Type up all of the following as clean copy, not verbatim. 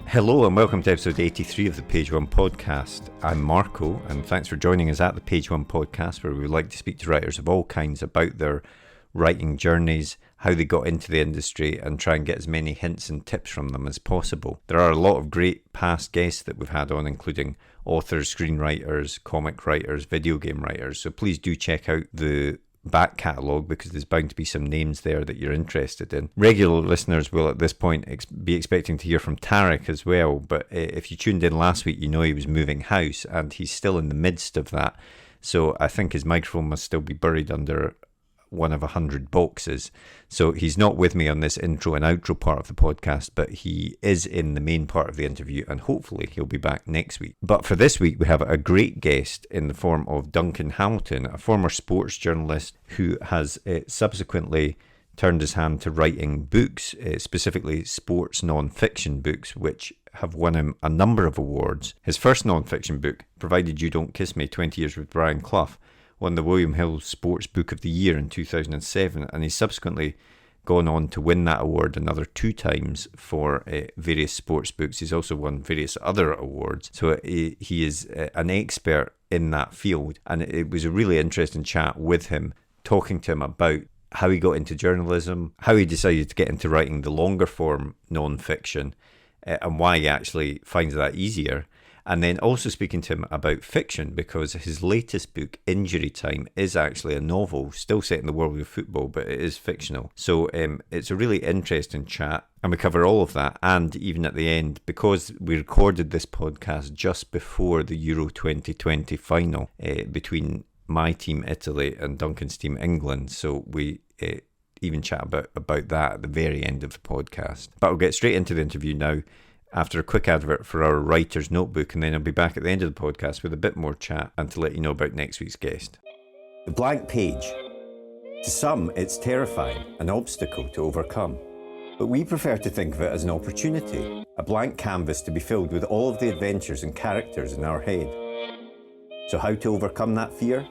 Hello and welcome to episode 83 of the Page One podcast. I'm Marco and thanks for joining us at the Page One podcast, where we would like to speak to writers of all kinds about their writing journeys, how they got into the industry, and try and get as many hints and tips from them as possible. There are a lot of great past guests that we've had on, including authors, screenwriters, comic writers, video game writers, so please do check out the back catalogue because there's bound to be some names there that you're interested in. Regular listeners will at this point be expecting to hear from Tarek as well, but if you tuned in last week, you know he was moving house and he's still in the midst of that, so I think his microphone must still be buried under one of 100 boxes. So he's not with me on this intro and outro part of the podcast, but he is in the main part of the interview and hopefully he'll be back next week. But for this week we have a great guest in the form of Duncan Hamilton, a former sports journalist who has subsequently turned his hand to writing books, specifically sports non-fiction books, which have won him a number of awards. His first non-fiction book, Provided You Don't Kiss Me, 20 Years with Brian Clough, won the William Hill Sports Book of the Year in 2007, and he's subsequently gone on to win that award another 2 times for various sports books. He's also won various other awards, so he is an expert in that field, and it was a really interesting chat with him, talking to him about how he got into journalism, how he decided to get into writing the longer form non-fiction, and why he actually finds that easier. And then also speaking to him about fiction, because his latest book, Injury Time, is actually a novel, still set in the world of football, but it is fictional. So it's a really interesting chat, and we cover all of that. And even at the end, because we recorded this podcast just before the Euro 2020 final between my team, Italy, and Duncan's team, England, so we even chat about that at the very end of the podcast. But I'll get straight into the interview now, after a quick advert for our writer's notebook, and then I'll be back at the end of the podcast with a bit more chat and to let you know about next week's guest. The blank page. To some, it's terrifying, an obstacle to overcome. But we prefer to think of it as an opportunity, a blank canvas to be filled with all of the adventures and characters in our head. So how to overcome that fear?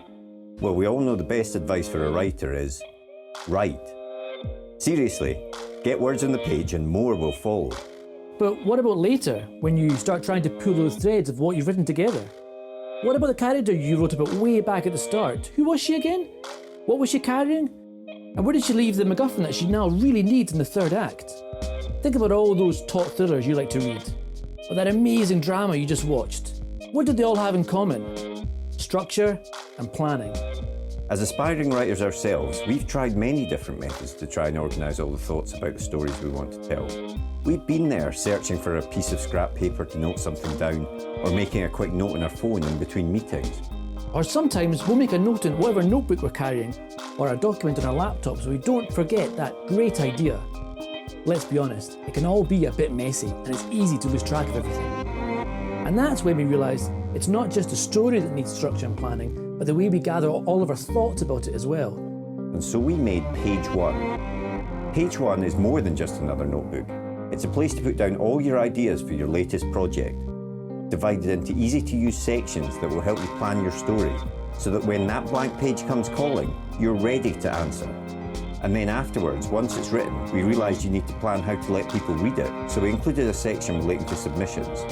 Well, we all know the best advice for a writer is write. Seriously, get words on the page and more will follow. But what about later, when you start trying to pull those threads of what you've written together? What about the character you wrote about way back at the start? Who was she again? What was she carrying? And where did she leave the MacGuffin that she now really needs in the third act? Think about all those top thrillers you like to read, or that amazing drama you just watched. What did they all have in common? Structure and planning. As aspiring writers ourselves, we've tried many different methods to try and organise all the thoughts about the stories we want to tell. We've been there searching for a piece of scrap paper to note something down, or making a quick note on our phone in between meetings. Or sometimes we'll make a note in whatever notebook we're carrying, or a document on our laptop so we don't forget that great idea. Let's be honest, it can all be a bit messy and it's easy to lose track of everything. And that's when we realise it's not just the story that needs structure and planning, but the way we gather all of our thoughts about it as well. And so we made Page One. Page One is more than just another notebook. It's a place to put down all your ideas for your latest project, divided into easy-to-use sections that will help you plan your story, so that when that blank page comes calling, you're ready to answer. And then afterwards, once it's written, we realised you need to plan how to let people read it, so we included a section relating to submissions.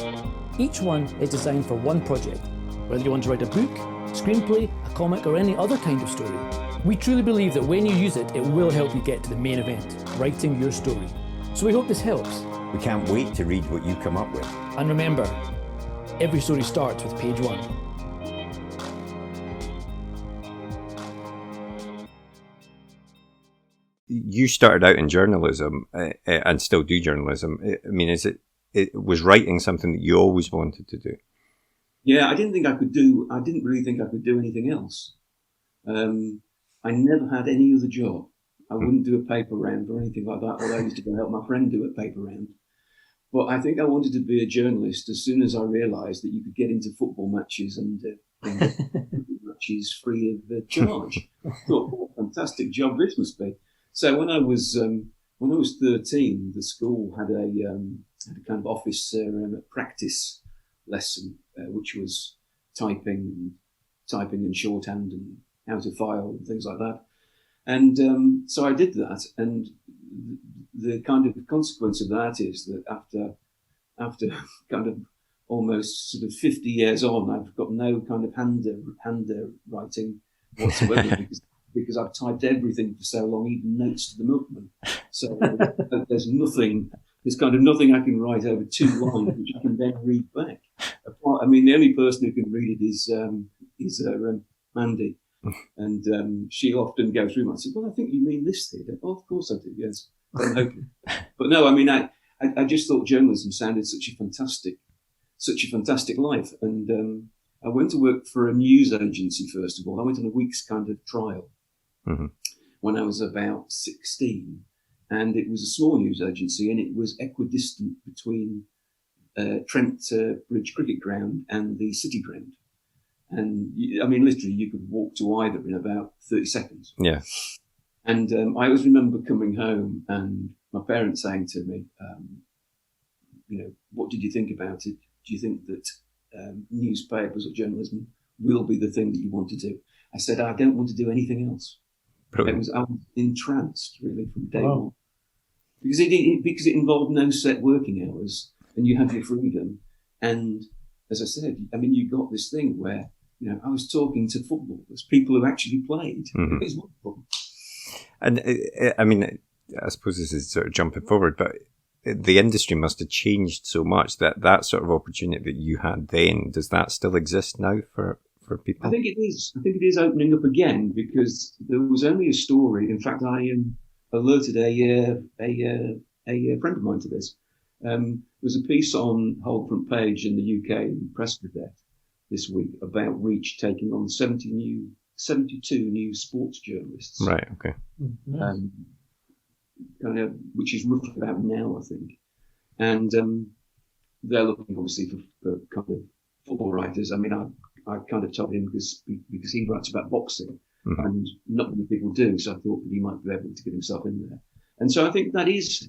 Each one is designed for one project, whether you want to write a book, screenplay, a comic, or any other kind of story. We truly believe that when you use it, it will help you get to the main event, writing your story. So we hope this helps. We can't wait to read what you come up with. And remember, every story starts with page one. You started out in journalism and still do journalism. I mean, was writing something that you always wanted to do? Yeah, I didn't really think I could do anything else. I never had any other job. I wouldn't do a paper round or anything like that, although I used to go help my friend do a paper round. But I think I wanted to be a journalist as soon as I realised that you could get into football matches and matches free of charge. I thought, what a fantastic job this must be. So when I was 13, the school had a kind of office practice lesson, which was typing and shorthand and how to file and things like that. And so I did that, and the kind of consequence of that is that after kind of almost sort of 50 years on, I've got no kind of hand writing whatsoever because I've typed everything for so long, even notes to the milkman. So there's kind of nothing I can write over 2 lines, which I can then read back. I mean, the only person who can read it is Mandy. And she'll often go through them. I said, well, I think you mean this thing. Oh, of course I do, yes. I'm hoping. But no, I mean, I just thought journalism sounded such a fantastic life. And I went to work for a news agency, first of all. I went on a week's kind of trial when I was about 16. And it was a small news agency, and it was equidistant between Trent Bridge Cricket Ground and the City Ground. And I mean, literally, you could walk to either in about 30 seconds. Yeah. And I always remember coming home and my parents saying to me, what did you think about it? Do you think that newspapers or journalism will be the thing that you want to do? I said, I don't want to do anything else. I was entranced, really, from day one. Because it involved no set working hours, and you have your freedom. And as I said, I mean, you got this thing where, I was talking to footballers, people who actually played. It was wonderful. And I mean, I suppose this is sort of jumping forward, but the industry must have changed so much that sort of opportunity that you had then, does that still exist now for people? I think it is. I think it is opening up again, because there was only a story. In fact, I alerted a friend of mine to this. There was a piece on Whole Front Page in the UK Press Cadet this week about Reach taking on 72 new sports journalists. Right. Okay. Kind of, which is roughly about now, I think. And they're looking obviously for kind of football writers. I mean, I kind of told him because he writes about boxing, and not many people do. So I thought that he might be able to get himself in there. And so I think that is.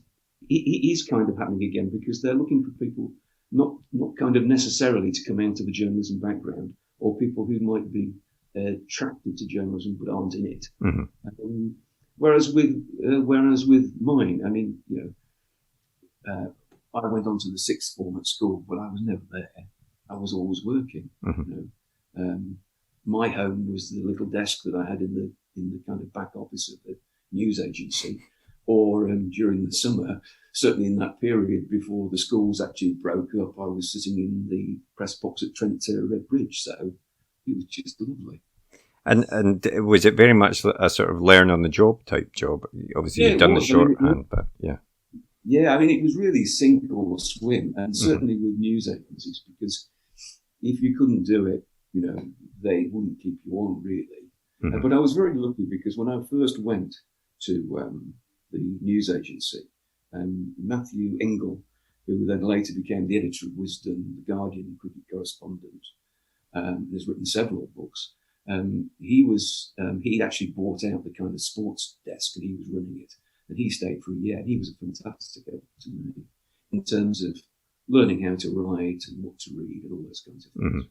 It is kind of happening again, because they're looking for people not kind of necessarily to come out of a journalism background, or people who might be attracted to journalism but aren't in it. Whereas with mine, I mean, I went on to the sixth form at school, but I was never there. I was always working. My home was the little desk that I had in the kind of back office of the news agency. Or during the summer, certainly in that period before the schools actually broke up, I was sitting in the press box at Trent Red Bridge. So it was just lovely. And was it very much a sort of learn on the job type job? Obviously, you've done the shorthand, but yeah. Yeah, I mean, it was really sink or swim, and certainly with news agencies, because if you couldn't do it, they wouldn't keep you on, really. But I was very lucky, because when I first went to the news agency, Matthew Ingle, who then later became the editor of Wisdom, The Guardian, cricket correspondent, has written several books. He'd actually bought out the kind of sports desk, and he was running it, and he stayed for a year. He was a fantastic help to me in terms of learning how to write and what to read and all those kinds of things.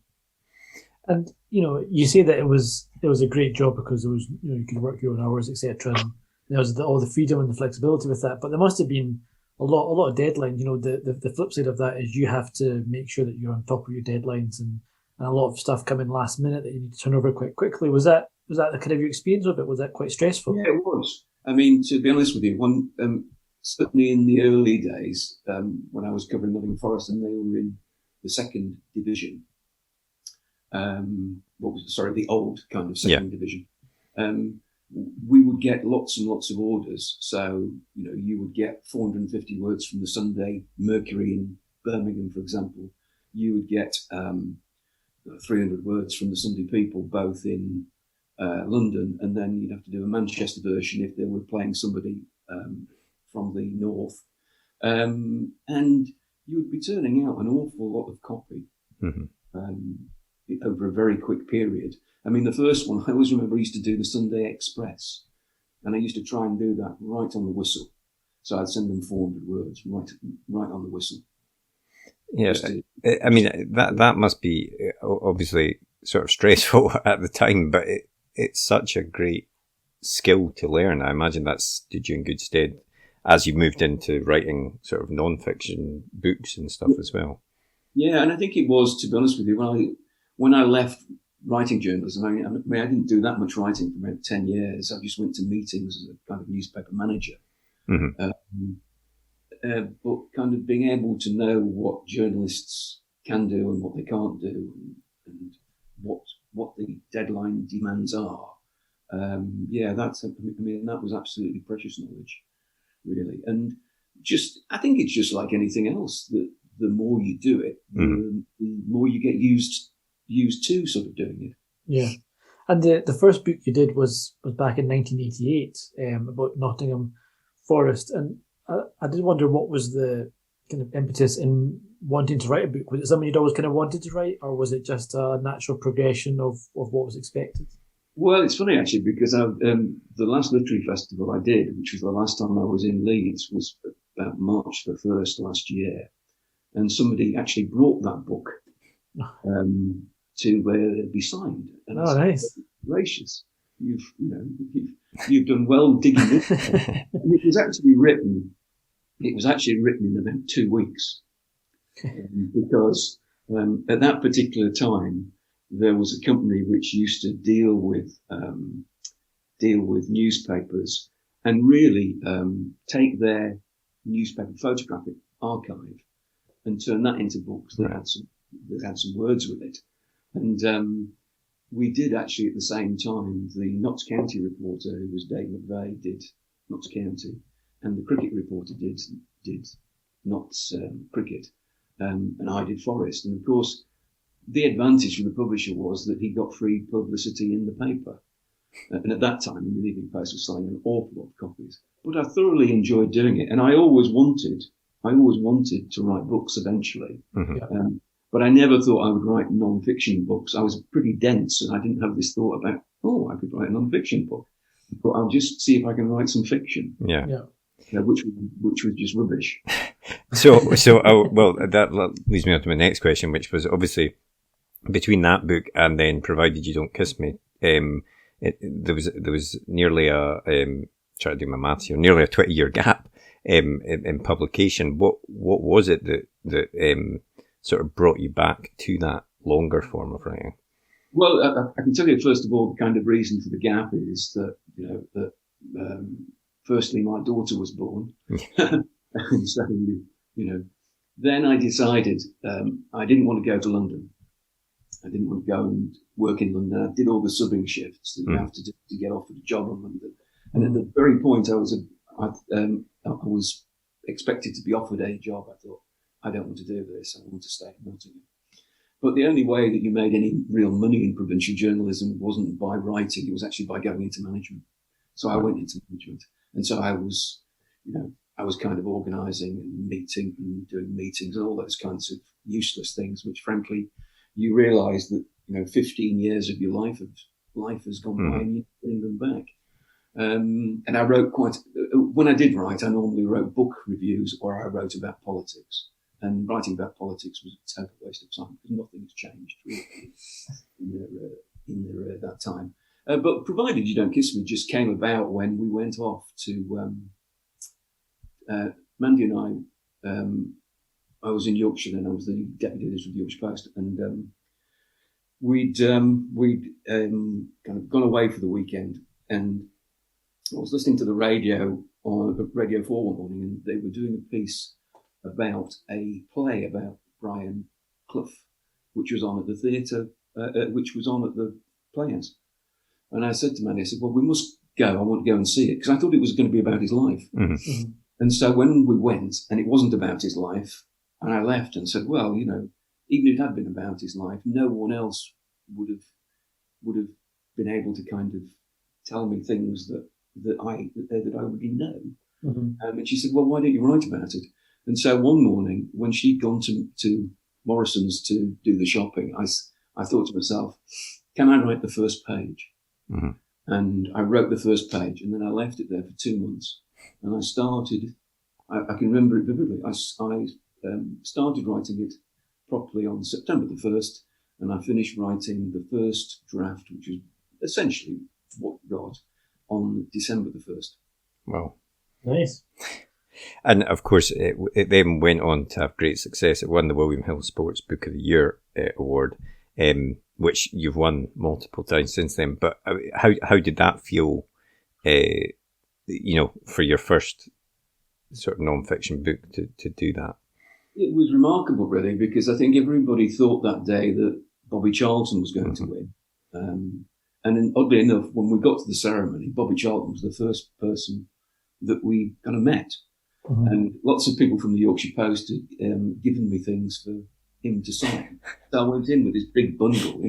And you say that it was a great job because there was you could work your own hours, etc. And there was all the freedom and the flexibility with that. But there must have been a lot of deadlines. The flip side of that is you have to make sure that you're on top of your deadlines, and a lot of stuff coming last minute that you need to turn over quite quickly. Was that the kind of your experience of it? Was that quite stressful? Yeah, it was. I mean, to be honest with you, certainly in the early days, when I was covering Nottingham Forest and they were in the second division, the old kind of second division, we would get lots and lots of orders. So, you would get 450 words from the Sunday Mercury in Birmingham, for example. You would get 300 words from the Sunday People, both in London, and then you'd have to do a Manchester version if they were playing somebody from the north. And you would be turning out an awful lot of copy over a very quick period. I mean, the first one, I always remember I used to do the Sunday Express, and I used to try and do that right on the whistle. So I'd send them 400 words right on the whistle. Yeah, I mean, that must be obviously sort of stressful at the time, but it's such a great skill to learn. I imagine that stood you in good stead as you moved into writing sort of non-fiction books and stuff as well. Yeah, and I think it was, to be honest with you, when I left writing journalism, I mean, I didn't do that much writing for about 10 years. I just went to meetings as a kind of newspaper manager. Mm-hmm. But kind of being able to know what journalists can do and what they can't do, and what the deadline demands are. That was absolutely precious knowledge, really. And I think it's just like anything else, that the more you do it, the more you get used to sort of doing it. Yeah. And the first book you did was back in 1988, about Nottingham Forest. And I did wonder, what was the kind of impetus in wanting to write a book? Was it something you'd always kind of wanted to write, or was it just a natural progression of what was expected? Well, it's funny actually, because the last literary festival I did, which was the last time I was in Leeds, was about March the 1st last year, and somebody actually brought that book to be signed. And nice! Gracious, you've done well digging it. And it was actually written in about 2 weeks, because at that particular time there was a company which used to deal with newspapers and really take their newspaper photographic archive and turn that into books that had some words with it. And we did actually at the same time, the Notts County reporter, who was Dave McVeigh, did Notts County, and the cricket reporter did Notts cricket, and I did Forest. And of course, the advantage for the publisher was that he got free publicity in the paper. And at that time, the Evening Post was selling an awful lot of copies. But I thoroughly enjoyed doing it, and I always wanted to write books eventually. Mm-hmm. But I never thought I would write non-fiction books. I was pretty dense, and I didn't have this thought about, I could write a non-fiction book. But I'll just see if I can write some fiction. Yeah. Which was just rubbish. That leads me on to my next question, which was obviously between that book and then Provided You Don't Kiss Me, there was nearly trying to do my maths here, nearly a 20-year gap in publication. What was it that sort of brought you back to that longer form of writing? Well, I can tell you, first of all, the kind of reason for the gap is that, firstly, my daughter was born. And so, then I decided I didn't want to go to London. I didn't want to go and work in London. I did all the subbing shifts that you have to do to get offered a job in London. And at the very point I was expected to be offered a job, I thought, I don't want to do this. I want to stay in Nottingham. But the only way that you made any real money in provincial journalism wasn't by writing. It was actually by going into management. So I went into management. And so I was kind of organising and meeting and doing meetings and all those kinds of useless things, which frankly, you realise that, 15 years of your life has gone by and you're getting them back. And I wrote when I did write, I normally wrote book reviews or I wrote about politics. And writing about politics was a total waste of time because nothing has changed really in there at that time. But Provided You Don't Kiss Me just came about when we went off to Mandy and I was in Yorkshire then. I was the deputy editor of the Yorkshire Post, and we'd kind of gone away for the weekend, and I was listening to the radio on Radio 4 one morning, and they were doing a piece about a play about Brian Clough, which was on at the theatre, which was on at the Playhouse. And I said to Mandy, I said, well, we must go. I want to go and see it, because I thought it was going to be about his life. Mm-hmm. Mm-hmm. And so when we went, and it wasn't about his life, and I left and said, well, even if it had been about his life, no one else would have been able to kind of tell me things that I already know. Mm-hmm. And she said, well, why don't you write about it? And so one morning, when she'd gone to Morrison's to do the shopping, I thought to myself, can I write the first page? Mm-hmm. And I wrote the first page, and then I left it there for 2 months. And I started, I can remember it vividly, I started writing it properly on September the 1st, and I finished writing the first draft, which was essentially what we got, on December the 1st. Wow. Nice. And of course, it then went on to have great success. It won the William Hill Sports Book of the Year award, which you've won multiple times since then. But how did that feel, for your first sort of non-fiction book to do that? It was remarkable, really, because I think everybody thought that day that Bobby Charlton was going to win. And then, oddly enough, when we got to the ceremony, Bobby Charlton was the first person that we kind of met. Mm-hmm. And lots of people from the Yorkshire Post had given me things for him to sign. So I went in with this big bundle,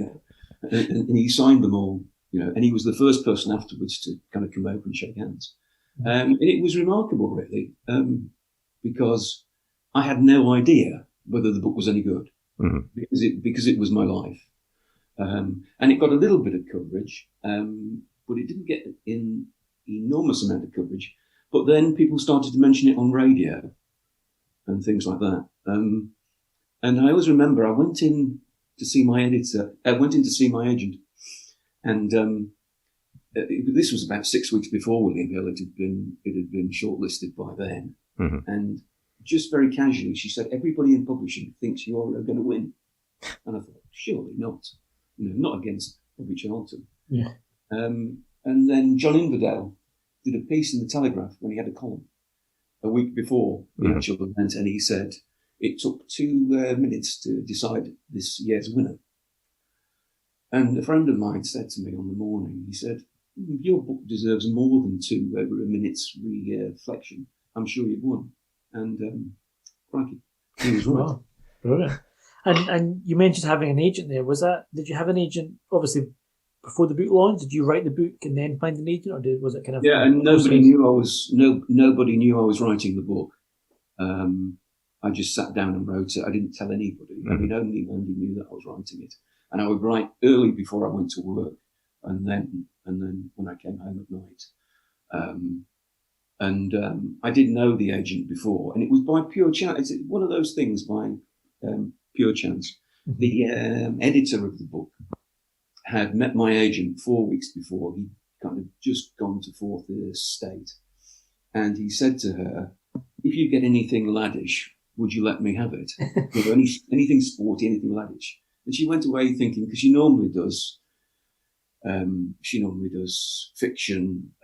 and he signed them all, and he was the first person afterwards to kind of come over and shake hands. And it was remarkable, really, because I had no idea whether the book was any good, because it was my life. And it got a little bit of coverage, but it didn't get an enormous amount of coverage. But then people started to mention it on radio and things like that. And I always remember I went in to see my editor. I went in to see my agent, and this was about 6 weeks before William Hill. It had been shortlisted by then, and just very casually she said, "Everybody in publishing thinks you're going to win," and I thought, surely not. Not against Bobby Charlton. Yeah. And then John Inverdale did a piece in the Telegraph when he had a column a week before the actual event, and he said it took 2 minutes to decide this year's winner. And a friend of mine said to me on the morning, he said, "Your book deserves more than 2 minutes reflection. I'm sure you've won." And crikey, he was right. Wow, brilliant. And you mentioned having an agent there. Did you have an agent, obviously, before the book launched? Did you write the book and then find an agent, or was it kind of... Yeah, and nobody knew I was writing the book. I just sat down and wrote it. I didn't tell anybody. I mean, only Andy knew that I was writing it. And I would write early before I went to work, and then when I came home at night. I didn't know the agent before, and it was by pure chance. It's one of those things by... pure chance. The editor of the book had met my agent 4 weeks before. He'd kind of just gone to 4th Estate. And he said to her, "If you get anything laddish, would you let me have it?" Anything sporty, anything laddish. And she went away thinking, because she normally does fiction,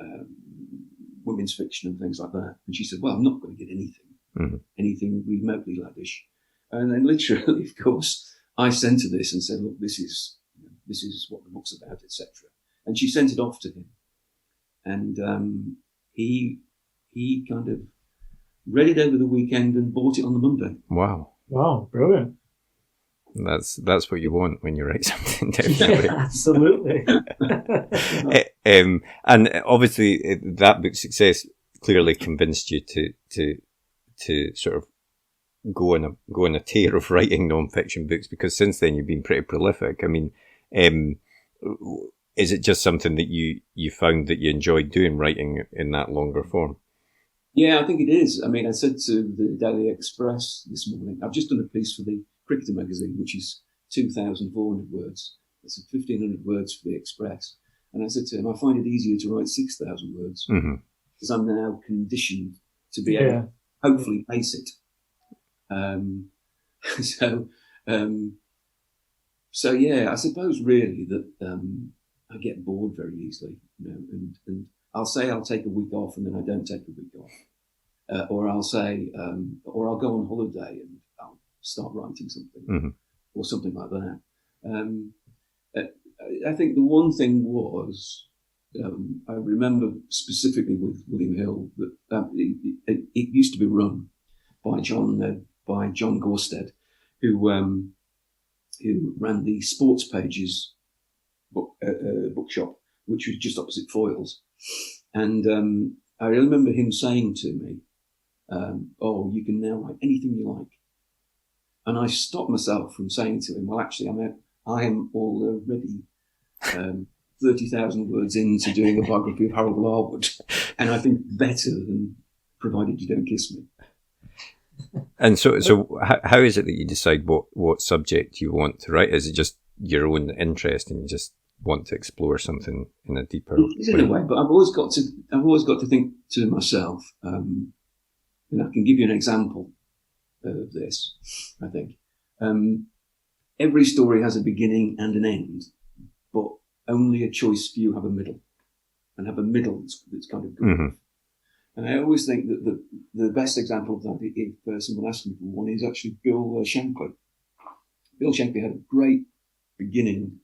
women's fiction and things like that. And she said, "Well, I'm not going to get anything remotely laddish." And then literally, of course, I sent her this and said, "Look, this is what the book's about, etc." And she sent it off to him. And he kind of read it over the weekend and bought it on the Monday. Wow, brilliant. That's what you want when you write something down. Yeah, absolutely. And obviously that book's success clearly convinced you to sort of go on a tear of writing non-fiction books, because since then you've been pretty prolific. I mean, is it just something that you found that you enjoyed doing, writing in that longer form? Yeah, I think it is. I mean, I said to the Daily Express this morning, I've just done a piece for the Cricketer magazine, which is 2,400 words. It's 1,500 words for the Express. And I said to him, I find it easier to write 6,000 words because I'm now conditioned to be able to hopefully pace it. So yeah, I suppose really that I get bored very easily, and I'll say I'll take a week off and then I don't take a week off, or I'll say, or I'll go on holiday and I'll start writing something, or something like that. I think the one thing was, I remember specifically with William Hill that it used to be run by John Gorsted, who ran the Sports Pages bookshop, which was just opposite Foyles. And I remember him saying to me, "Oh, you can now write anything you like." And I stopped myself from saying to him, "Well, actually, I am already 30,000 words into doing a biography of Harold Larwood, and I think better than Provided You Don't Kiss Me." And so how is it that you decide what subject you want to write? Is it just your own interest and you just want to explore something in a deeper way? In a way, but I've always got to think to myself, And I can give you an example of this, I think. Every story has a beginning and an end, but only a choice few have a middle, and have a middle that's kind of good. Mm-hmm. And I always think that the best example of that, if someone asks me for one, is actually Bill Shankly. Bill Shankly had a great beginning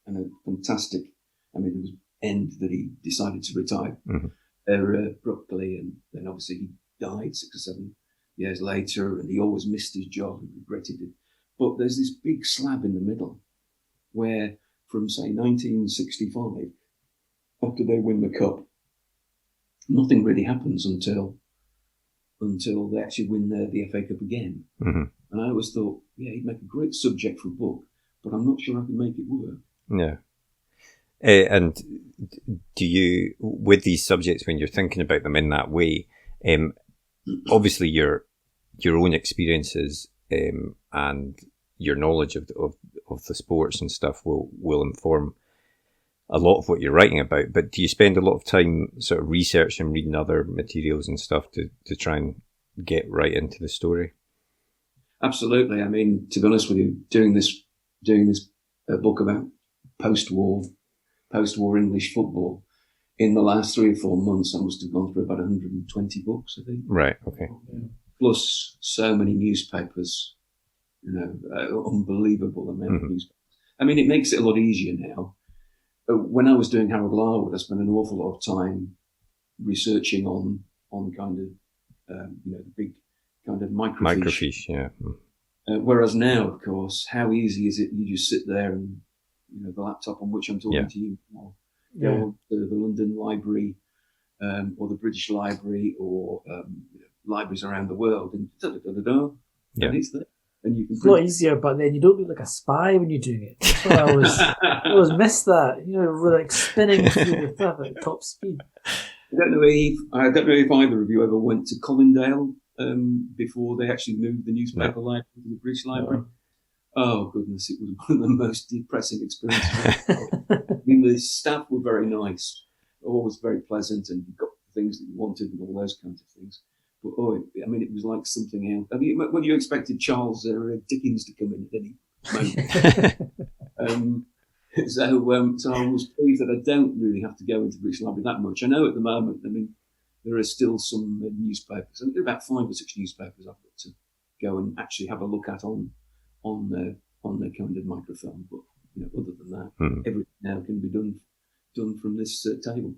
and a fantastic, it was end that he decided to retire abruptly, and then obviously he died 6 or 7 years later, and he always missed his job and regretted it. But there's this big slab in the middle where, from say 1965, after they win the cup, nothing really happens until they actually win the FA Cup again. Mm-hmm. And I always thought, he'd make a great subject for a book, but I'm not sure I can make it work. Yeah. And do you, with these subjects, when you're thinking about them in that way, obviously your own experiences and your knowledge of the sports and stuff will inform a lot of what you're writing about, but do you spend a lot of time sort of researching, reading other materials and stuff to try and get right into the story? Absolutely. I mean, to be honest with you, doing this book about post-war English football, in the last 3 or 4 months, I must have gone through about 120 books, I think. Right, okay. Plus so many newspapers, unbelievable amount of newspapers. I mean, it makes it a lot easier now. When I was doing Harold Larwood, I spent an awful lot of time researching on kind of, the big kind of microfiche. Microfiche, yeah. Whereas now, of course, how easy is it? You just sit there and, the laptop on which I'm talking to you now, go to the London Library, or the British Library, or libraries around the world, and and it's there. And you can it's a lot easier, but then you don't look like a spy when you're doing it. That's why I always miss that. We're like spinning through the stuff at top speed. I don't know if either of you ever went to Colindale before they actually moved the newspaper library to the British Library. Oh goodness, it was one of the most depressing experiences. I mean, the staff were very nice, always very pleasant, and you got the things that you wanted and all those kinds of things. But it was like something else. I mean, when you expected Charles Dickens to come in at any moment. So I was pleased that I don't really have to go into the British Library that much. I know at the moment, there are still some newspapers. There are about 5 or 6 newspapers I've got to go and actually have a look at on the kind of microfilm. But other than that, everything now can be done from this table.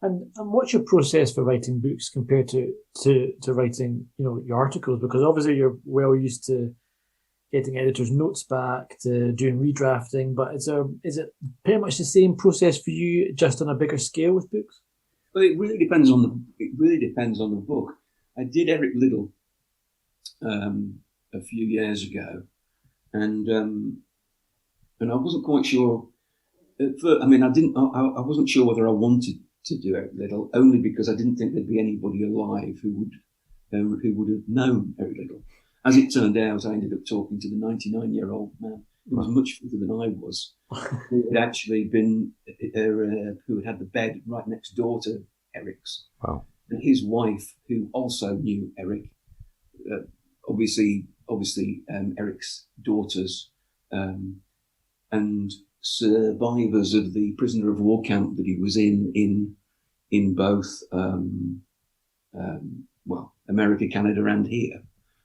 And what's your process for writing books compared to writing, your articles? Because obviously you're well used to getting editors' notes back, to doing redrafting, but is it pretty much the same process for you, just on a bigger scale with books? Well, it really depends on the book. I did Eric Liddell a few years ago, and I wasn't quite sure. I wasn't sure whether I wanted to do Eric Liddell, only because I didn't think there'd be anybody alive who would have known Eric Liddell. As it turned out, I ended up talking to the 99-year-old man who was much fitter than I was, who had actually been, who had the bed right next door to Eric's. Wow. And his wife, who also knew Eric, obviously Eric's daughters, and survivors of the prisoner of war camp that he was in both, America, Canada, and here.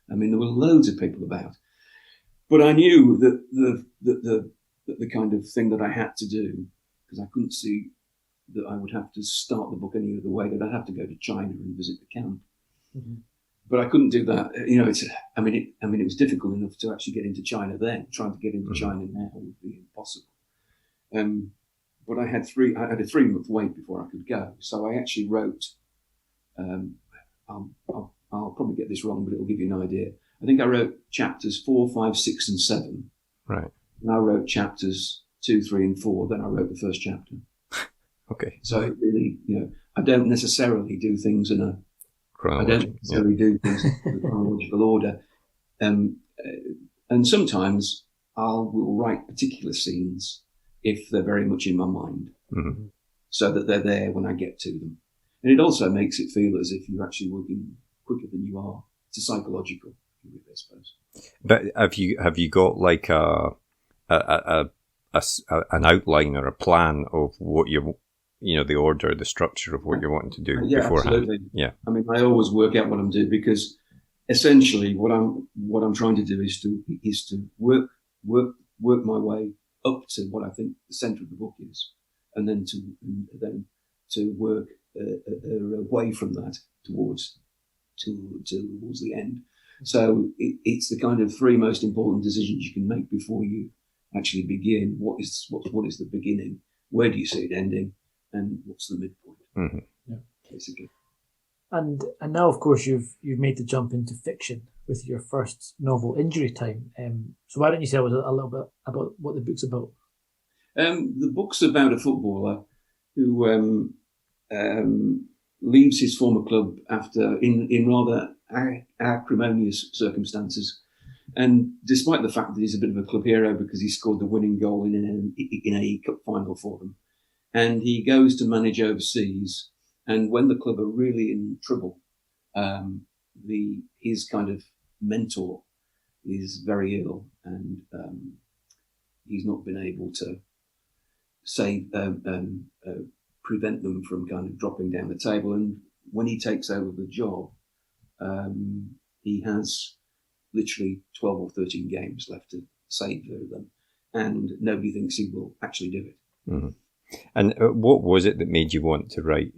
I mean, there were loads of people about, but I knew that the kind of thing that I had to do, because I couldn't see that I would have to start the book any other way, that I'd have to go to China and visit the camp. Mm-hmm. But I couldn't do that. It was difficult enough to actually get into China then. Trying to get into China now would be impossible. But I had a 3-month wait before I could go. So I actually wrote, I'll probably get this wrong, but it'll give you an idea. I think I wrote chapters 4, 5, 6, and 7. Right. And I wrote chapters 2, 3, and 4. Then I wrote the first chapter. Okay. So it really, I don't necessarily do things in a chronological order. And sometimes will write particular scenes if they're very much in my mind, so that they're there when I get to them. And it also makes it feel as if you're actually working quicker than you are. It's a psychological, I suppose. But have you got like an outline or a plan of what the order, the structure of what you're wanting to do beforehand? Absolutely. Yeah. I mean, I always work out what I'm doing, because essentially what I'm trying to do is to work my way up to what I think the centre of the book is, and then to work away from that towards the end. So it's the kind of three most important decisions you can make before you actually begin. What is the beginning? Where do you see it ending? And what's the midpoint? Mm-hmm. Yeah. Basically. And now, of course, you've made the jump into fiction with your first novel, Injury Time. So why don't you tell us a little bit about what the book's about? The book's about a footballer who leaves his former club after in rather acrimonious circumstances, and despite the fact that he's a bit of a club hero because he scored the winning goal in a cup final for them, and he goes to manage overseas. And when the club are really in trouble, his kind of mentor is very ill, and he's not been able to prevent them from kind of dropping down the table. And when he takes over the job, he has literally 12 or 13 games left to save them, and nobody thinks he will actually do it. Mm-hmm. And what was it that made you want to write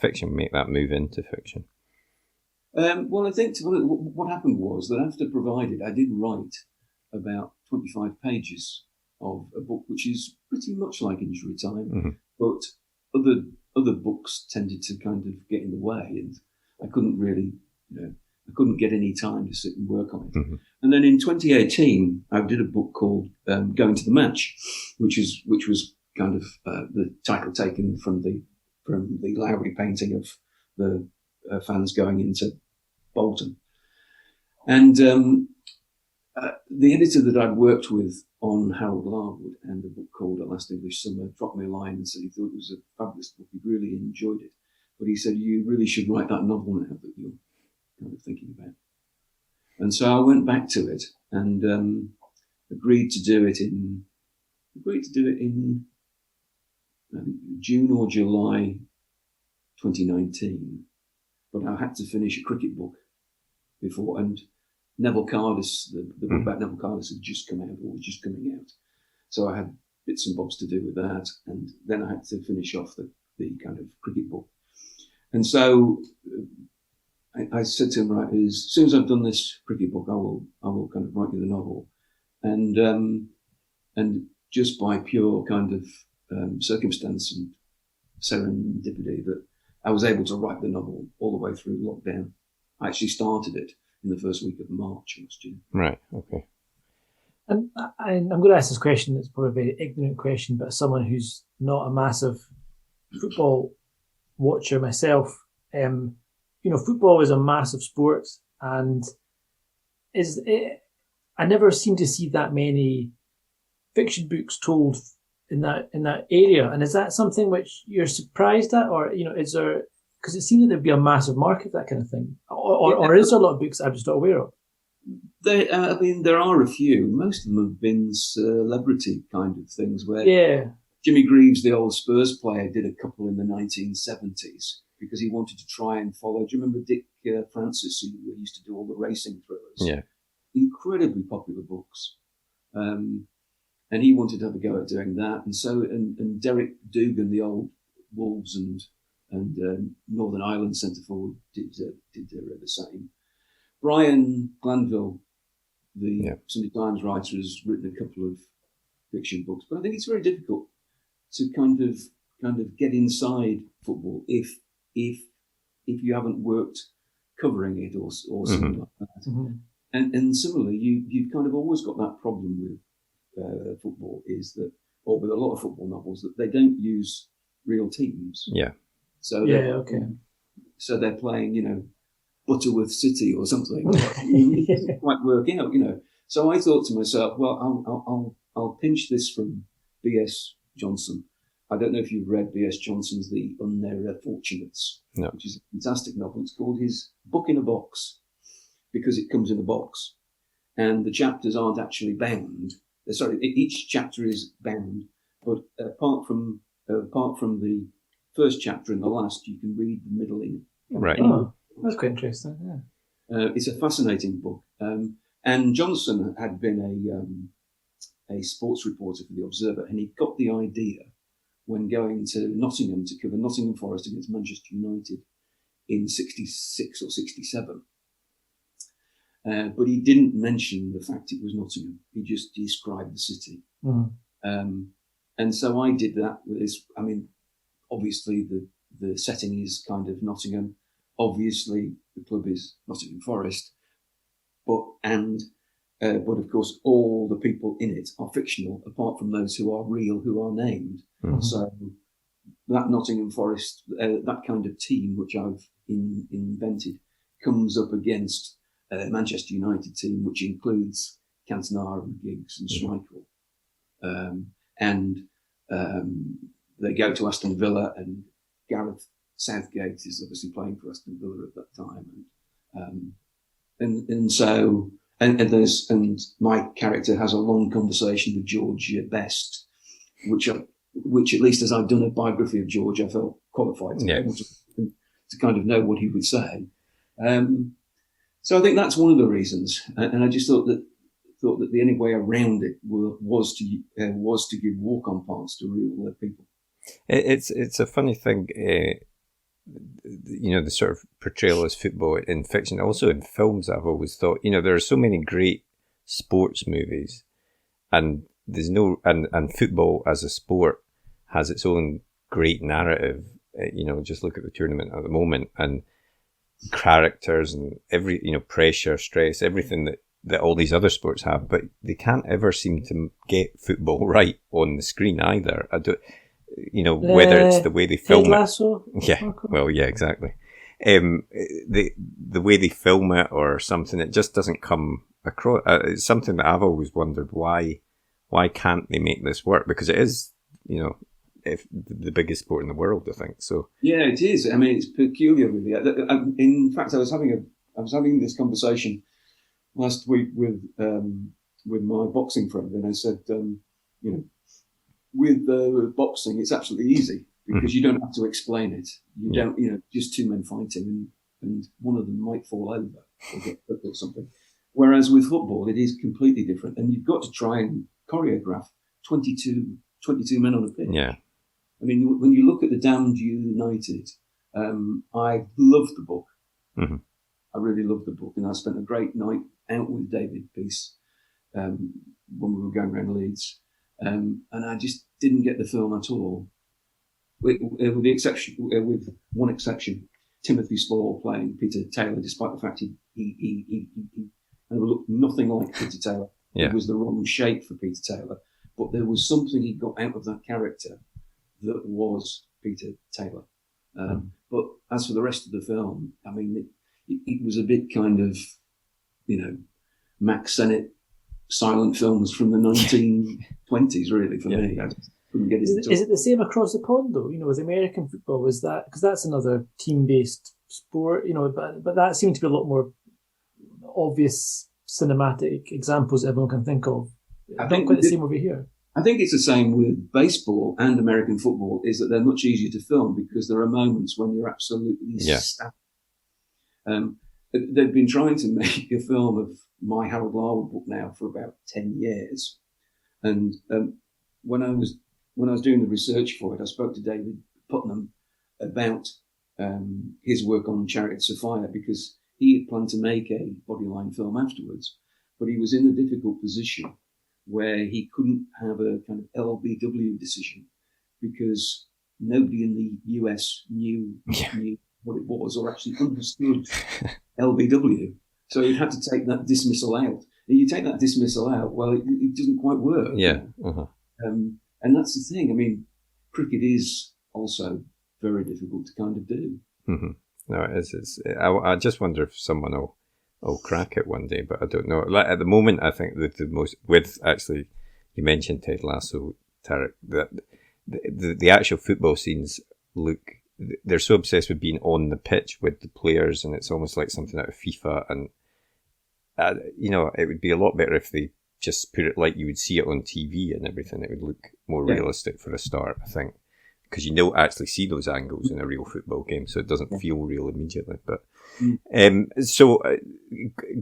fiction, make that move into fiction? Well, I think what happened was that after Provided, I did write about 25 pages of a book which is pretty much like Injury Time, mm-hmm. but other books tended to kind of get in the way, and I couldn't really, I couldn't get any time to sit and work on it. Mm-hmm. And then in 2018, I did a book called Going to the Match, which was kind of the title taken from the Lowry painting of the fans going into Bolton. And the editor that I'd worked with on Harold Larwood and a book called A Last English Summer dropped me a line and said he thought it was a fabulous book, he really enjoyed it. But he said, you really should write that novel now that you're kind of thinking about. And so I went back to it and agreed to do it in I think June or July 2019. But I had to finish a cricket book before, and Neville Cardis, the book about Neville Cardis had just come out, or was just coming out. So I had bits and bobs to do with that, and then I had to finish off the kind of cricket book. And so I said to him, right, as soon as I've done this cricket book, I will kind of write you the novel. And just by pure kind of circumstance and serendipity, that I was able to write the novel all the way through lockdown. I actually started it in the first week of March last year. Right, okay. And I'm going to ask this question, it's probably a very ignorant question, but as someone who's not a massive football watcher myself, football is a massive sport, and I never seem to see that many fiction books told in that area. And is that something which you're surprised at, or is there? Because it seems that there'd be a massive market for that kind of thing, or is there a lot of books I'm just not aware of? There are a few. Most of them have been celebrity kind of things where Jimmy Greaves, the old Spurs player, did a couple in the 1970s because he wanted to try and follow. Do you remember Dick Francis, who used to do all the racing thrillers? Yeah. Incredibly popular books. And he wanted to have a go at doing that. And so, and Derek Dugan, the old Wolves and Northern Ireland centre forward, did the same. Brian Glanville, the Sunday Times writer, has written a couple of fiction books, but I think it's very difficult to kind of get inside football if you haven't worked covering it or something like that. Mm-hmm. And similarly, you've kind of always got that problem with football, is that, or with a lot of football novels, that they don't use real teams. Yeah. So so they're playing, Butterworth City or something. It doesn't quite work out, So I thought to myself, well, I'll pinch this from B.S. Johnson, I don't know if you've read B.S. Johnson's The Unfortunates, No. which is a fantastic novel. It's called his Book in a Box because it comes in a box, and the chapters aren't actually bound. Sorry, each chapter is bound, but apart from the first chapter and the last, you can read the middle in. Right. Oh, that's quite interesting. Yeah. It's a fascinating book. And Johnson had been a sports reporter for The Observer, and he got the idea when going to Nottingham to cover Nottingham Forest against Manchester United in 66 or 67. But he didn't mention the fact it was Nottingham. He just described the city. Mm. And so I did that with this. I mean, obviously the setting is kind of Nottingham. Obviously the club is Nottingham Forest. But of course all the people in it are fictional, apart from those who are real, who are named. Mm-hmm. So that Nottingham Forest, that kind of team which I've invented, comes up against Manchester United team, which includes Cantona and Giggs and Schmeichel. They go to Aston Villa, and Gareth Southgate is obviously playing for Aston Villa at that time. And my character has a long conversation with George Best, which at least as I've done a biography of George, I felt qualified to kind of know what he would say. So I think that's one of the reasons, and I just thought that the only way around it was to give walk-on parts to real people. It's a funny thing, the sort of portrayal as football in fiction, also in films. I've always thought, there are so many great sports movies, and there's and football as a sport has its own great narrative. Just look at the tournament at the moment, and characters and every pressure, stress, everything that all these other sports have, but they can't ever seem to get football right on the screen either. I don't, whether it's the way they film Lasso? it. Yeah, well, yeah, exactly. The way they film it or something, it just doesn't come across. It's something that I've always wondered, why can't they make this work? Because it is, if the biggest sport in the world, I think. So yeah, it is. I mean, it's peculiar, really. In fact, I was having this conversation last week with my boxing friend, and I said, with boxing, it's absolutely easy because you don't have to explain it. You don't, just two men fighting, and one of them might fall over or get hurt or something. Whereas with football, it is completely different, and you've got to try and choreograph 22 men on a pitch. Yeah. I mean, when you look at the Damned United, I loved the book. Mm-hmm. I really loved the book, and I spent a great night out with David Peace when we were going around Leeds, and I just didn't get the film at all, with one exception, Timothy Spall playing Peter Taylor, despite the fact he looked nothing like Peter Taylor. Yeah. It was the wrong shape for Peter Taylor, but there was something he got out of that character that was Peter Taylor. But as for the rest of the film, I mean, it was a bit kind of, Max Sennett silent films from the 1920s, really, for me. I just couldn't get it. Is it the same across the pond, though? With American football, was that, because that's another team-based sport, but that seemed to be a lot more obvious cinematic examples everyone can think of. I think quite the same over here. I think it's the same with baseball and American football, is that they're much easier to film because there are moments when you're absolutely stabbed. They've been trying to make a film of my Harold Larwood book now for about 10 years. And when I was doing the research for it, I spoke to David Putnam about his work on Chariots of Fire, because he had planned to make a bodyline film afterwards, but he was in a difficult position where he couldn't have a kind of LBW decision because nobody in the US knew what it was or actually understood LBW. So he had to take that dismissal out. If you take that dismissal out, well, it doesn't quite work. Yeah. Uh-huh. And that's the thing. I mean, cricket is also very difficult to kind of do. Mm-hmm. No, it is. I just wonder if someone will crack it one day, but I don't know. Like, at the moment, I think that the most, with actually, you mentioned Ted Lasso, Tarek, that the actual football scenes they're so obsessed with being on the pitch with the players, and it's almost like something out of FIFA. And it would be a lot better if they just put it like you would see it on TV and everything. It would look more realistic for a start, I think, because you don't actually see those angles in a real football game, so it doesn't feel real immediately. But so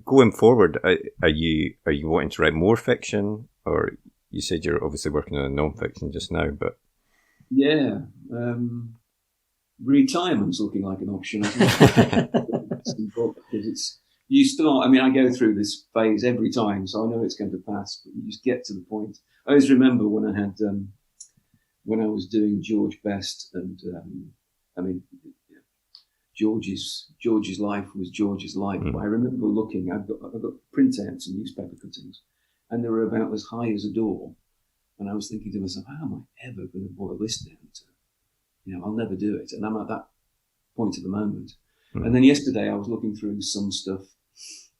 going forward, are you wanting to write more fiction, or you said you're obviously working on a non-fiction just now? But retirement's looking like an option. I think. Because you start. I mean, I go through this phase every time, so I know it's going to pass. But you just get to the point. I always remember when I had. When I was doing George Best, and George's life was George's life. But I remember looking. I've got printouts and newspaper cuttings, and they were about as high as a door. And I was thinking to myself, how am I ever going to boil this down to? I'll never do it. And I'm at that point at the moment. And then yesterday I was looking through some stuff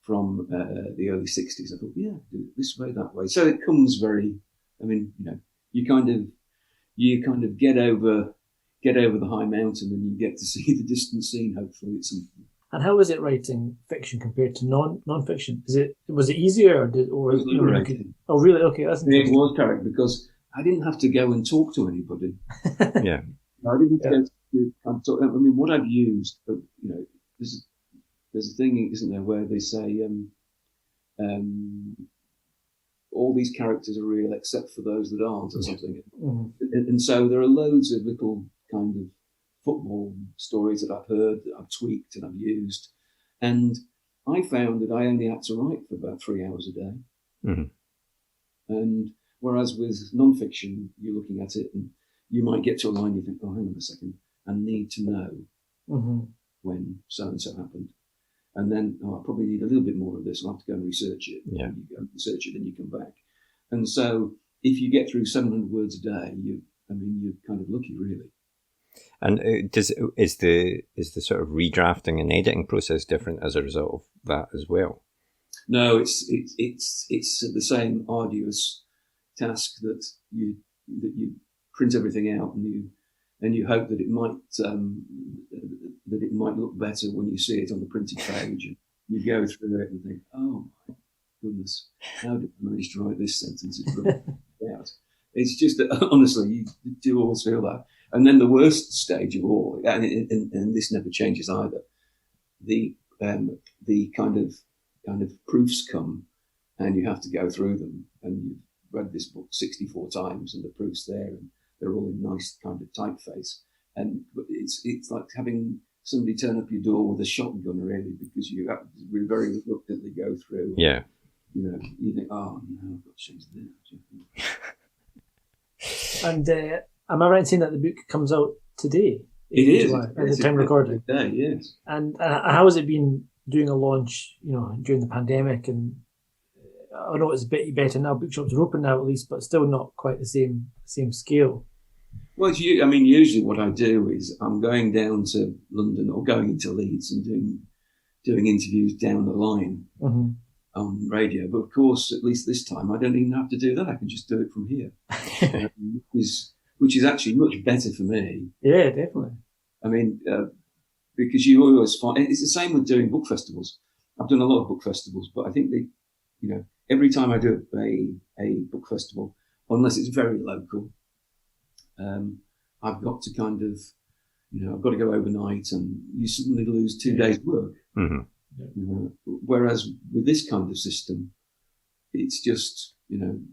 from the early 60s. I thought, do it this way, that way. So it comes very. I mean, you kind of get over the high mountain, and you get to see the distant scene, hopefully, at some point. And how is it writing fiction compared to non-fiction? Was it easier, it was liberating? Oh, really? Okay, that's interesting. It was correct, because I didn't have to go and talk to anybody. Yeah, I didn't have to talk. I mean, what I've used, there's a thing, isn't there, where they say all these characters are real except for those that aren't, or something. And so there are loads of little kind of football stories that I've heard, that I've tweaked and I've used. And I found that I only had to write for about 3 hours a day. And whereas with non-fiction, you're looking at it and you might get to a line, you think, oh, hang on a second, I need to know when so-and-so happened. And then, I probably need a little bit more of this. I'll have to go and research it. Yeah. And you go and research it, then you come back. And so if you get through 700 words a day, you're kind of lucky, really. And is the sort of redrafting and editing process different as a result of that as well? No, it's the same arduous task that you print everything out and you hope that it might look better when you see it on the printed page. And you go through it and think, oh my goodness, how did I manage to write this sentence? It's just that, honestly, you do always feel that. And then the worst stage of all, and this never changes either, the kind of proofs come, and you have to go through them, and you've read this book 64 times, and the proofs there, and they're all in nice kind of typeface, and it's like having somebody turn up your door with a shotgun, really, because you have to very reluctantly go through. Yeah. You think, oh no, I've got to change that. And am I right in saying that the book comes out today? It is. At the time of recording. Today, yes. And how has it been doing a launch, during the pandemic? And I know it's a bit better now, bookshops are open now at least, but still not quite the same scale. Well, usually what I do is I'm going down to London or going into Leeds and doing interviews down the line on radio. But of course, at least this time, I don't even have to do that. I can just do it from here, which is actually much better for me. Yeah, definitely. I mean, because you always find it's the same with doing book festivals. I've done a lot of book festivals, but I think every time I do a book festival, unless it's very local, I've got to kind of, I've got to go overnight, and you suddenly lose 2 days' work. Whereas with this kind of system, it's just, you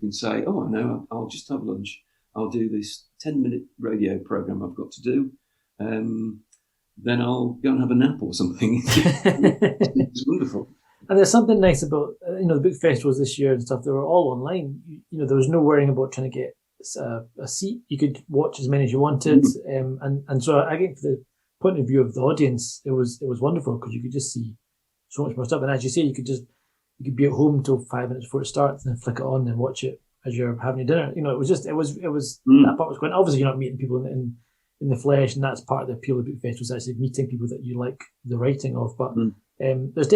can say, oh, I know, I'll just have lunch. I'll do this 10-minute radio program I've got to do. Then I'll go and have a nap or something. It's wonderful. And there's something nice about, the book festivals this year and stuff. They were all online. There was no worrying about trying to get a seat. You could watch as many as you wanted. And so I think from the point of view of the audience, it was wonderful, because you could just see so much more stuff. And as you say, you could be at home till 5 minutes before it starts, and then flick it on and watch it as you're having your dinner. It was that part was going. Obviously, you're not meeting people in the flesh, and that's part of the appeal of book festivals, actually meeting people that you like the writing of. But there's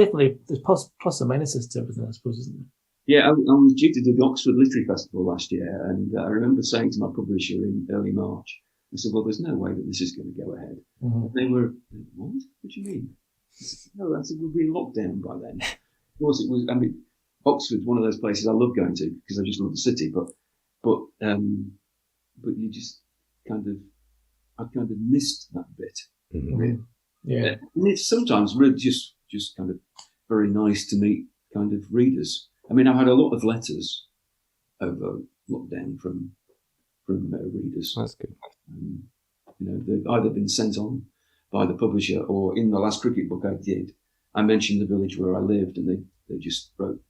plus and minuses to everything, I suppose, isn't there? Yeah, I was due to do the Oxford Literary Festival last year, and I remember saying to my publisher in early March, I said, well, there's no way that this is going to go ahead. And they were, what? What do you mean? I said, no, I said, we'll be in lockdown by then. Of course, it was, I mean, Oxford's one of those places I love going to because I just love the city, but you just I kind of missed that bit. Really. Yeah. And it's sometimes really just kind of very nice to meet kind of readers. I mean, I've had a lot of letters over lockdown from readers. That's good. They've either been sent on by the publisher, or in the last cricket book I did, I mentioned the village where I lived, and they just wrote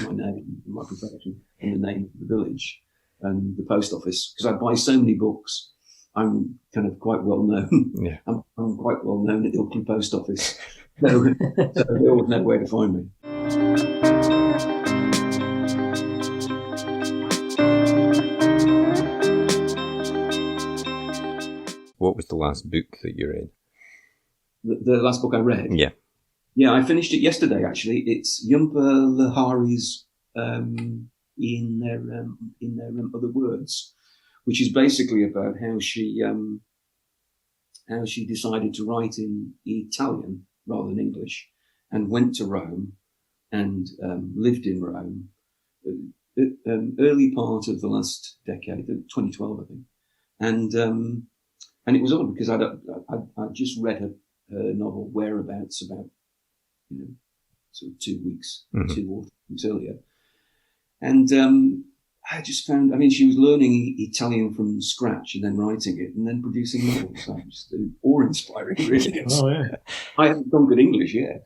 my name, my profession, and the name of the village and the post office, because I buy so many books. I'm kind of quite well known. Yeah. I'm quite well known at the Ilkley post office, so they always know where to find me. What was the last book that you read? The last book I read? Yeah. Yeah, I finished it yesterday, actually. It's Jumper Lahari's in their Other Words, which is basically about how she decided to write in Italian rather than English, and went to Rome and lived in Rome early part of the last decade, 2012, I think. And it was odd because I'd just read her novel Whereabouts about, sort of 2 weeks, 2 or 3 weeks earlier. And I just found, I mean, she was learning Italian from scratch and then writing it and then producing novels. So just awe-inspiring, really. Oh, yeah. I haven't done good English yet.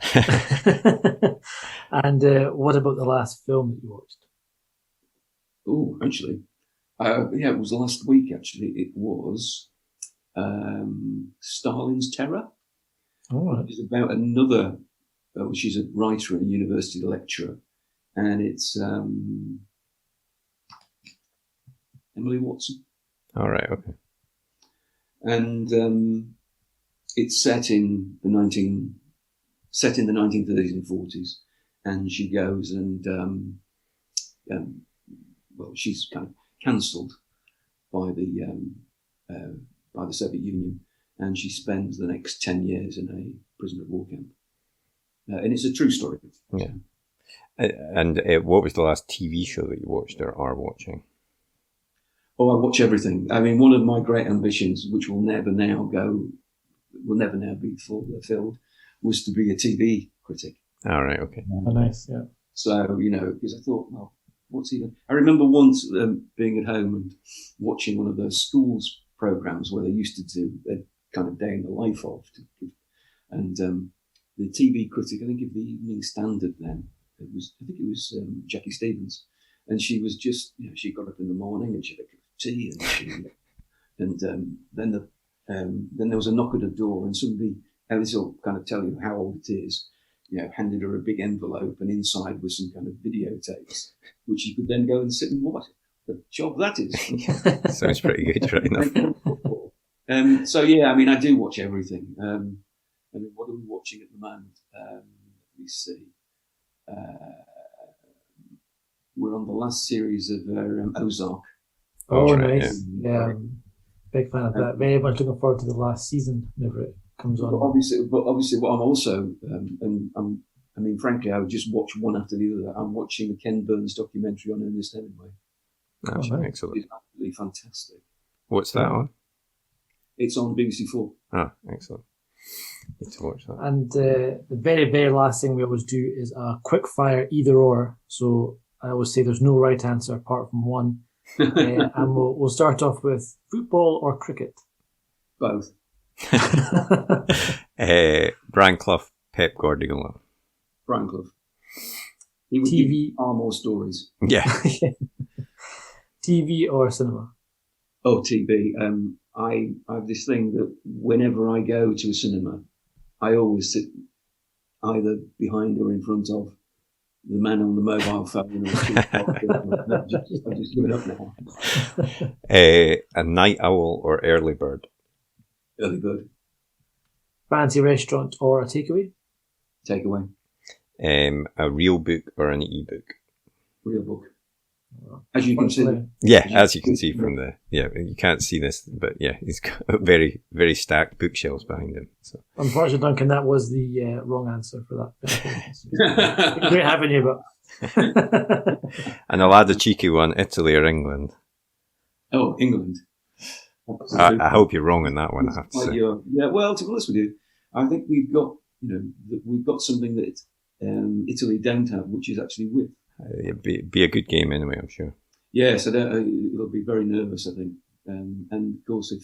And what about the last film that you watched? Oh, actually, it was last week, actually. It was Stalin's Terror. Oh, It's about another, she's a writer and a university lecturer, and it's Emily Watson. All right. Okay. And it's set in the 1930s and 40s, and she goes and she's kind of cancelled by the Soviet Union, and she spends the next 10 years in a prisoner of war camp. And it's a true story. Yeah. And what was the last TV show that you watched or are watching? Oh, I watch everything. I mean, one of my great ambitions, which will never now be fulfilled, was to be a TV critic. All right. Okay. oh, nice. Yeah. So, because I thought, well, what's even... I remember once being at home and watching one of those schools programs where they used to do a kind of day in the life of. And the TV critic, I think of the Evening Standard then, I think it was Jackie Stevens. And she was just, she got up in the morning and she had a cup of tea, and then there was a knock at the door, and somebody, and this will kind of tell you how old it is, handed her a big envelope, and inside was some kind of videotapes, which you could then go and sit and watch. The job that is. Sounds pretty good, right enough. So yeah, I mean, I do watch everything. I mean, what are we watching at the moment? Let me see. We're on the last series of Ozark. Oh, right, nice. Yeah. Big fan of that. Very much looking forward to the last season whenever it comes on. But obviously, what I'm also, frankly, I would just watch one after the other. I'm watching the Ken Burns documentary on Ernest Hemingway. That's nice. Excellent. It's absolutely fantastic. What's that on? It's on BBC Four. Ah, excellent. Need to watch that. And the very, very last thing we always do is a quick fire either or. So I always say there's no right answer apart from one. And we'll start off with football or cricket. Both. Brian Clough, Pep Guardiola. Brian Clough. He would TV. give far more stories. Yeah. TV or cinema? Oh, TV. I have this thing that whenever I go to a cinema, I always sit either behind or in front of the man on the mobile phone. I've just given up now. A night owl or early bird? Early bird. Fancy restaurant or a takeaway? Takeaway. A real book or an e-book? real book. As you can see. Yeah, as you can see from you can't see this, but yeah, he's got very, very stacked bookshelves behind him. So. Unfortunately, Duncan, that was the wrong answer for that. Great having you, but... And I'll add a cheeky one, Italy or England? Oh, England. I hope you're wrong on that one, I have to say. Yeah, well, to be honest with you, I think we've got something that Italy don't have, which is actually width. It'd be a good game anyway, I'm sure. Yeah, so it'll be very nervous, I think. And of course, if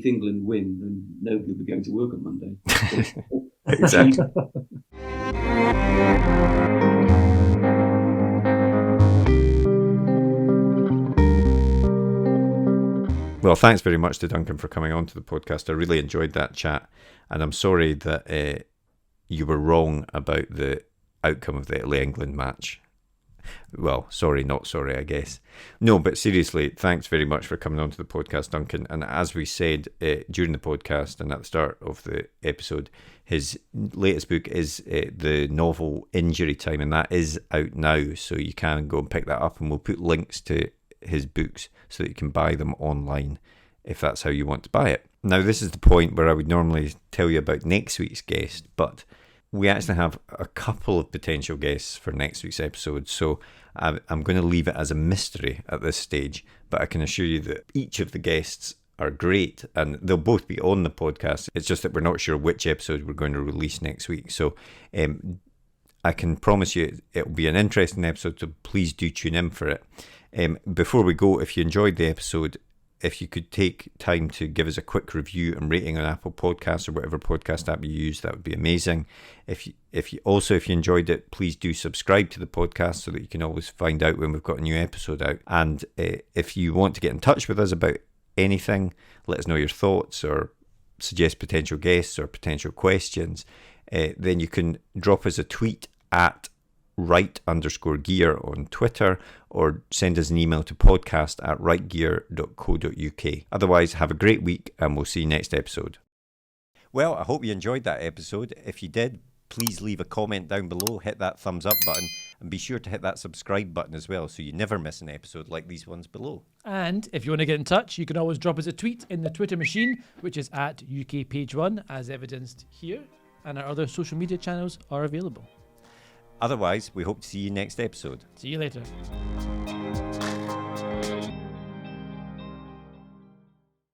England win, then nobody will be going to work on Monday. Exactly. Well, thanks very much to Duncan for coming on to the podcast. I really enjoyed that chat, and I'm sorry that you were wrong about the outcome of the Italy-England match. Well, sorry, not sorry, I guess. No, but seriously, thanks very much for coming on to the podcast, Duncan. And as we said during the podcast and at the start of the episode, his latest book is the novel Injury Time, and that is out now, so you can go and pick that up, and we'll put links to his books so that you can buy them online if that's how you want to buy it. Now, this is the point where I would normally tell you about next week's guest, but we actually have a couple of potential guests for next week's episode, so I'm going to leave it as a mystery at this stage, but I can assure you that each of the guests are great, and they'll both be on the podcast. It's just that we're not sure which episode we're going to release next week, so I can promise you it'll be an interesting episode, so please do tune in for it. Before we go, if you enjoyed the episode, if you could take time to give us a quick review and rating on Apple Podcasts or whatever podcast app you use, that would be amazing. If you enjoyed it, please do subscribe to the podcast so that you can always find out when we've got a new episode out. And if you want to get in touch with us about anything, let us know your thoughts or suggest potential guests or potential questions, then you can drop us a tweet at right_gear on Twitter, or send us an email to podcast@rightgear.co.uk. Otherwise, have a great week, and we'll see you next episode. Well, I hope you enjoyed that episode. If you did, please leave a comment down below, hit that thumbs up button, and be sure to hit that subscribe button as well, so you never miss an episode like these ones below. And if you want to get in touch, you can always drop us a tweet in the Twitter machine, which is at UKPage1, as evidenced here, and our other social media channels are available. Otherwise, we hope to see you next episode. See you later.